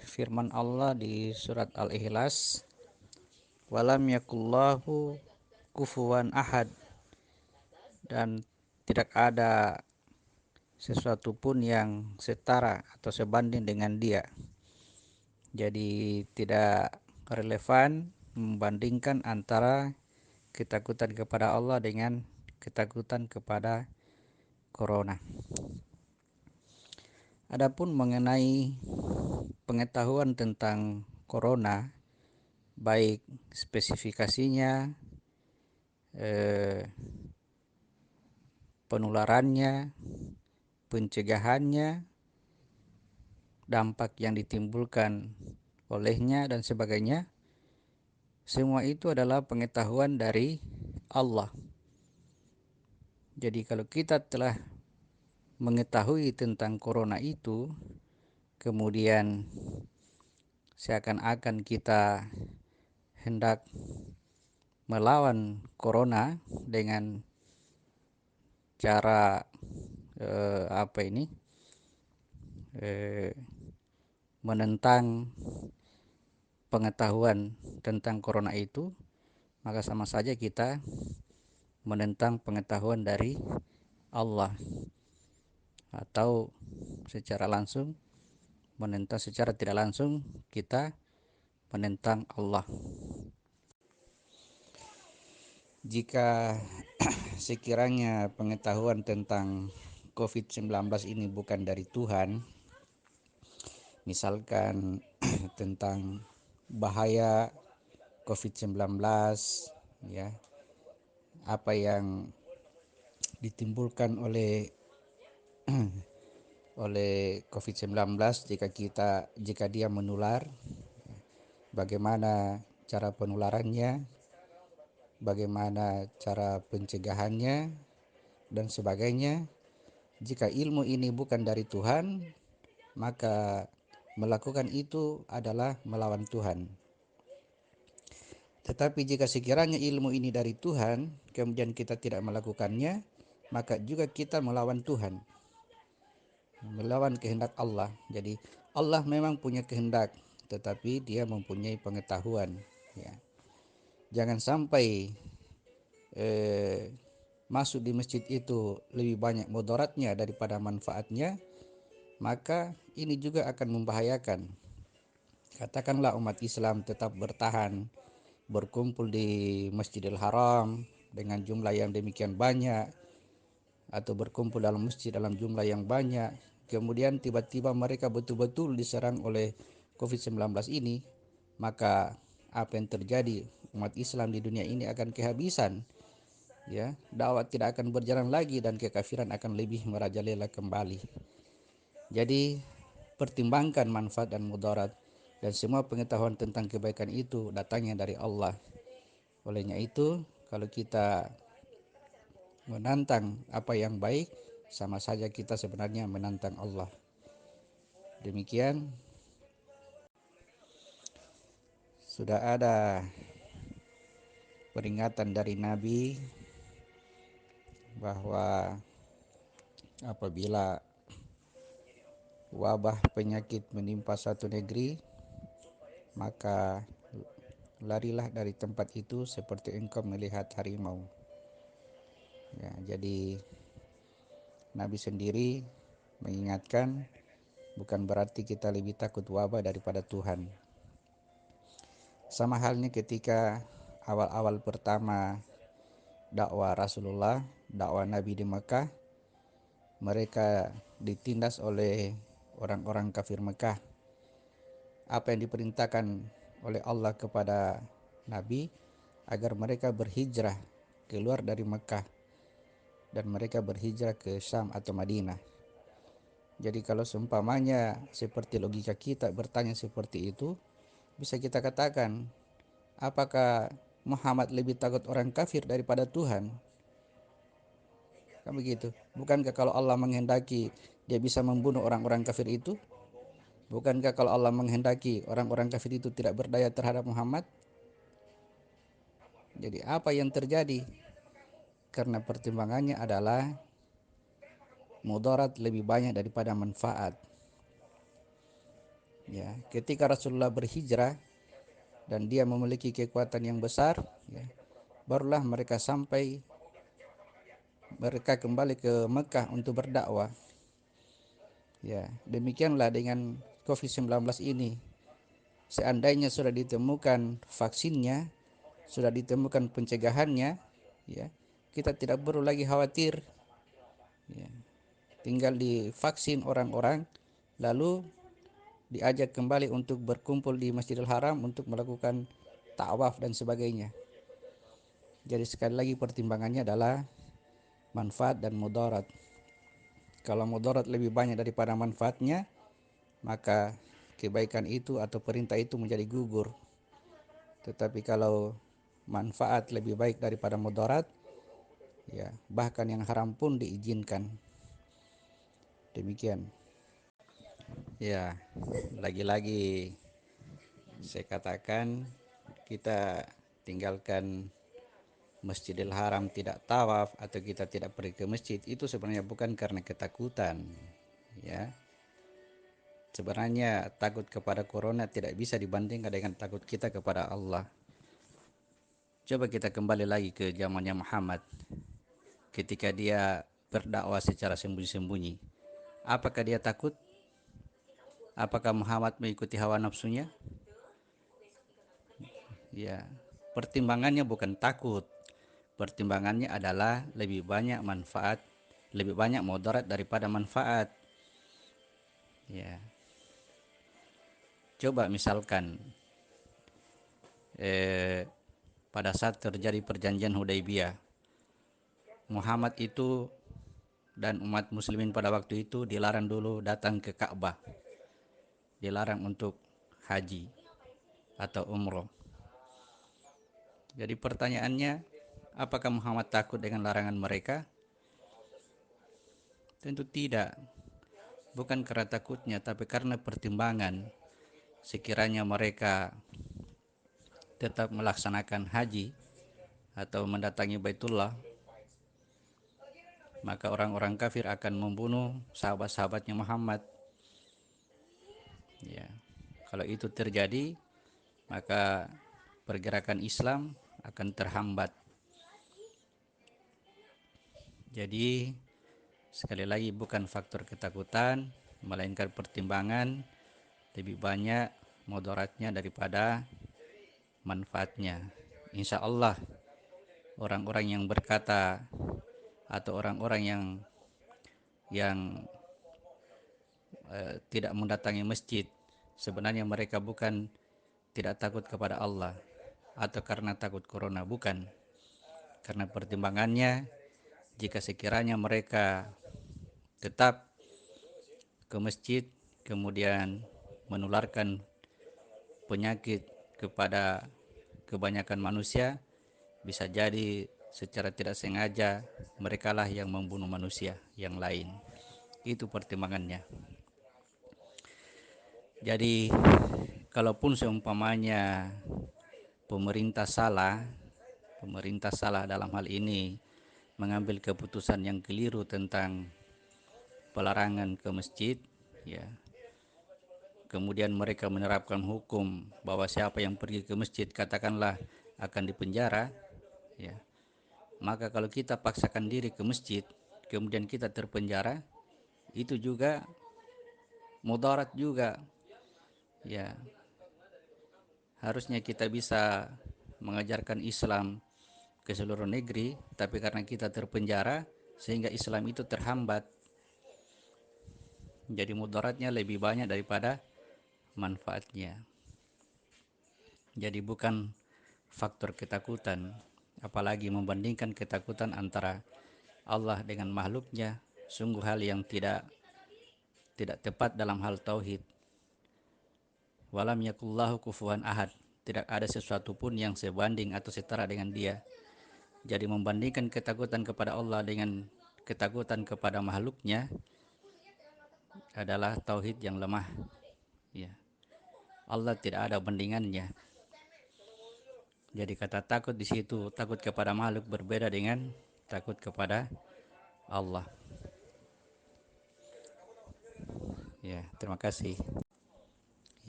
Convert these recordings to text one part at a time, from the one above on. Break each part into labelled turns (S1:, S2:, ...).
S1: firman Allah di surat Al-Ikhlas, walam yakullahu kufuwan ahad, dan tidak ada sesuatu pun yang setara atau sebanding dengan dia. Jadi tidak relevan membandingkan antara ketakutan kepada Allah dengan ketakutan kepada corona. Adapun mengenai pengetahuan tentang corona, baik spesifikasinya, penularannya, pencegahannya, dampak yang ditimbulkan olehnya dan sebagainya, semua itu adalah pengetahuan dari Allah. Jadi kalau kita telah mengetahui tentang corona itu, kemudian seakan-akan kita hendak melawan corona dengan cara menentang pengetahuan tentang corona itu, maka sama saja kita menentang pengetahuan dari Allah, atau secara langsung menentang, secara tidak langsung kita menentang Allah. Jika sekiranya pengetahuan tentang COVID-19 ini bukan dari Tuhan, misalkan tentang bahaya COVID-19, ya, apa yang ditimbulkan oleh COVID-19 jika dia menular, bagaimana cara penularannya, bagaimana cara pencegahannya dan sebagainya. Jika ilmu ini bukan dari Tuhan, maka melakukan itu adalah melawan Tuhan. Tetapi jika sekiranya ilmu ini dari Tuhan, kemudian kita tidak melakukannya, maka juga kita melawan Tuhan, melawan kehendak Allah. Jadi Allah memang punya kehendak, tetapi dia mempunyai pengetahuan, ya. Jangan sampai masuk di masjid itu lebih banyak mudaratnya daripada manfaatnya, maka ini juga akan membahayakan. Katakanlah umat Islam tetap bertahan berkumpul di Masjidil Haram dengan jumlah yang demikian banyak, atau berkumpul dalam masjid dalam jumlah yang banyak, kemudian tiba-tiba mereka betul-betul diserang oleh COVID-19 ini, maka apa yang terjadi? Umat Islam di dunia ini akan kehabisan, ya. Dakwah tidak akan berjalan lagi dan kekafiran akan lebih merajalela kembali. Jadi pertimbangkan manfaat dan mudarat, dan semua pengetahuan tentang kebaikan itu datangnya dari Allah. Olehnya itu, kalau kita menantang apa yang baik, sama saja kita sebenarnya menantang Allah. Demikian, sudah ada peringatan dari Nabi bahwa apabila wabah penyakit menimpa satu negeri, maka larilah dari tempat itu seperti engkau melihat harimau. Ya, jadi Nabi sendiri mengingatkan, bukan berarti kita lebih takut wabah daripada Tuhan. Sama halnya ketika awal-awal pertama dakwah Rasulullah, dakwah Nabi di Mekah, mereka ditindas oleh orang-orang kafir Mekah. Apa yang diperintahkan oleh Allah kepada Nabi, agar mereka berhijrah keluar dari Mekah dan mereka berhijrah ke Syam atau Madinah. Jadi kalau seumpamanya seperti logika kita bertanya seperti itu, bisa kita katakan, apakah Muhammad lebih takut orang kafir daripada Tuhan? Kan begitu. Bukankah kalau Allah menghendaki dia bisa membunuh orang-orang kafir itu? Bukankah kalau Allah menghendaki orang-orang kafir itu tidak berdaya terhadap Muhammad? Jadi apa yang terjadi? Karena pertimbangannya adalah mudarat lebih banyak daripada manfaat. Ya, ketika Rasulullah berhijrah dan dia memiliki kekuatan yang besar, ya, barulah mereka kembali ke Mekah untuk berdakwah. Ya, demikianlah dengan COVID-19 ini. Seandainya sudah ditemukan vaksinnya, sudah ditemukan pencegahannya, ya, kita tidak perlu lagi khawatir. Ya, tinggal divaksin orang-orang, lalu diajak kembali untuk berkumpul di Masjidil Haram untuk melakukan tawaf dan sebagainya. Jadi sekali lagi pertimbangannya adalah manfaat dan mudarat. Kalau mudarat lebih banyak daripada manfaatnya, maka kebaikan itu atau perintah itu menjadi gugur. Tetapi kalau manfaat lebih baik daripada mudarat, ya bahkan yang haram pun diizinkan. Demikian. Ya, lagi-lagi saya katakan kita tinggalkan Masjidil Haram, tidak tawaf atau kita tidak pergi ke masjid, itu sebenarnya bukan karena ketakutan, ya. Sebenarnya takut kepada corona tidak bisa dibandingkan dengan takut kita kepada Allah. Coba kita kembali lagi ke zamannya Muhammad ketika dia berdakwah secara sembunyi-sembunyi. Apakah dia takut? Apakah Muhammad mengikuti hawa nafsunya? Ya, pertimbangannya bukan takut. Pertimbangannya adalah lebih banyak manfaat, lebih banyak mudarat daripada manfaat. Ya, coba misalkan pada saat terjadi perjanjian Hudaybiyah, Muhammad itu dan umat muslimin pada waktu itu dilarang dulu datang ke Ka'bah, dilarang untuk haji atau umroh. Jadi pertanyaannya, apakah Muhammad takut dengan larangan mereka? Tentu tidak. Bukan karena takutnya, tapi karena pertimbangan. Sekiranya mereka tetap melaksanakan haji atau mendatangi Baitullah, maka orang-orang kafir akan membunuh sahabat-sahabatnya Muhammad. Ya, kalau itu terjadi, maka pergerakan Islam akan terhambat. Jadi sekali lagi bukan faktor ketakutan, melainkan pertimbangan lebih banyak mudaratnya daripada manfaatnya. Insya Allah orang-orang yang berkata atau orang-orang yang tidak mendatangi masjid, sebenarnya mereka bukan tidak takut kepada Allah atau karena takut corona, bukan. Karena pertimbangannya, jika sekiranya mereka tetap ke masjid kemudian menularkan penyakit kepada kebanyakan manusia, bisa jadi secara tidak sengaja merekalah yang membunuh manusia yang lain. Itu pertimbangannya. Jadi kalaupun seumpamanya pemerintah salah dalam hal ini mengambil keputusan yang keliru tentang pelarangan ke masjid, ya. Kemudian mereka menerapkan hukum bahwa siapa yang pergi ke masjid katakanlah akan dipenjara, ya. Maka kalau kita paksakan diri ke masjid, kemudian kita terpenjara, itu juga mudarat juga, ya. Harusnya kita bisa mengajarkan Islam ke seluruh negeri, tapi karena kita terpenjara sehingga Islam itu terhambat. Jadi mudaratnya lebih banyak daripada manfaatnya. Jadi bukan faktor ketakutan, apalagi membandingkan ketakutan antara Allah dengan makhluknya, sungguh hal yang tidak tepat dalam hal tauhid. Walam yakullahu kufuwan ahad, tidak ada sesuatu pun yang sebanding atau setara dengan dia. Jadi membandingkan ketakutan kepada Allah dengan ketakutan kepada makhluknya adalah tauhid yang lemah, ya. Allah tidak ada bandingannya. Jadi kata takut di situ, takut kepada makhluk berbeda dengan takut kepada Allah. Ya, terima kasih.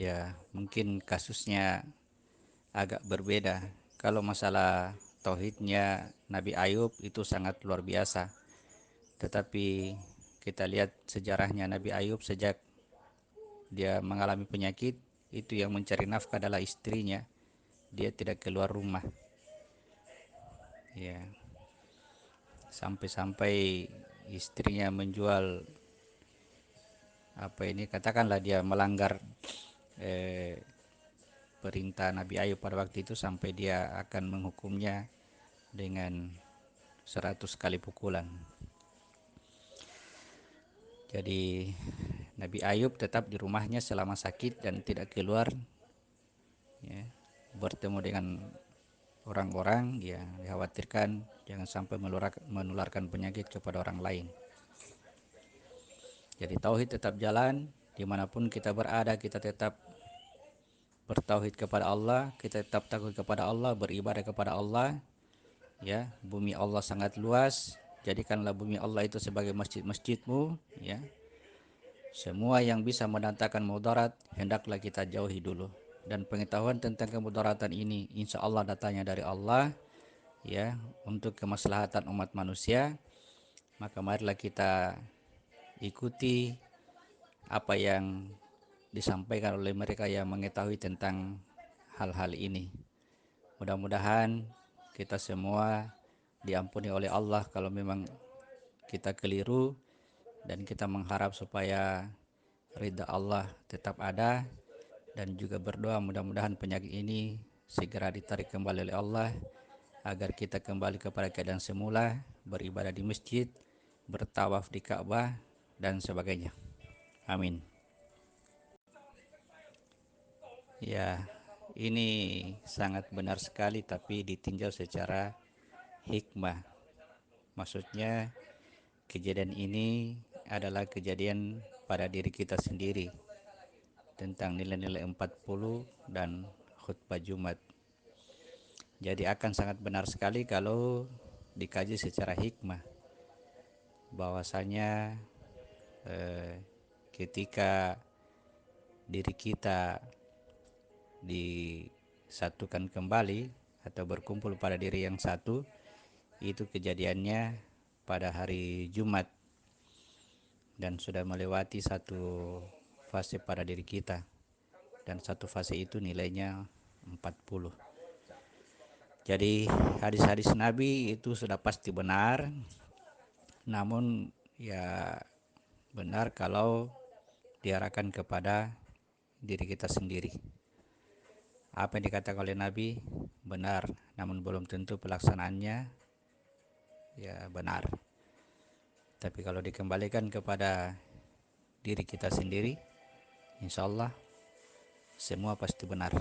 S1: Ya, mungkin kasusnya agak berbeda. Kalau masalah tauhidnya Nabi Ayub itu sangat luar biasa. Tetapi kita lihat sejarahnya Nabi Ayub sejak dia mengalami penyakit, itu yang mencari nafkah adalah istrinya. Dia tidak keluar rumah. Ya, sampai-sampai istrinya menjual apa ini, katakanlah dia melanggar eh, perintah Nabi Ayub pada waktu itu, sampai dia akan menghukumnya dengan 100 kali pukulan. Jadi Nabi Ayub tetap di rumahnya selama sakit dan tidak keluar, ya, bertemu dengan orang-orang, ya, dikhawatirkan jangan sampai menularkan penyakit kepada orang lain. Jadi tauhid tetap jalan dimanapun kita berada, kita tetap bertauhid kepada Allah, kita tetap takut kepada Allah, beribadah kepada Allah. Ya, bumi Allah sangat luas, jadikanlah bumi Allah itu sebagai masjid-masjidmu. Ya, semua yang bisa mendatangkan mudarat hendaklah kita jauhi dulu. Dan pengetahuan tentang kemudaratan ini insya Allah datanya dari Allah, ya, untuk kemaslahatan umat manusia. Maka marilah kita ikuti apa yang disampaikan oleh mereka yang mengetahui tentang hal-hal ini. Mudah-mudahan kita semua diampuni oleh Allah kalau memang kita keliru, dan kita mengharap supaya ridha Allah tetap ada, dan juga berdoa mudah-mudahan penyakit ini segera ditarik kembali oleh Allah agar kita kembali kepada keadaan semula, beribadah di masjid, bertawaf di Ka'bah dan sebagainya. Amin. Ya, ini sangat benar sekali tapi ditinjau secara hikmah. Maksudnya kejadian ini adalah kejadian pada diri kita sendiri tentang nilai-nilai 40 dan khutbah Jumat. Jadi akan sangat benar sekali kalau dikaji secara hikmah, bahwasanya eh, ketika diri kita disatukan kembali atau berkumpul pada diri yang satu, itu kejadiannya pada hari Jumat, dan sudah melewati satu fase pada diri kita, dan satu fase itu nilainya 40. Jadi hadis-hadis Nabi itu sudah pasti benar, namun ya benar kalau diarahkan kepada diri kita sendiri. Apa yang dikatakan oleh Nabi benar, namun belum tentu pelaksanaannya ya benar. Tapi kalau dikembalikan kepada diri kita sendiri, insya Allah semua pasti benar.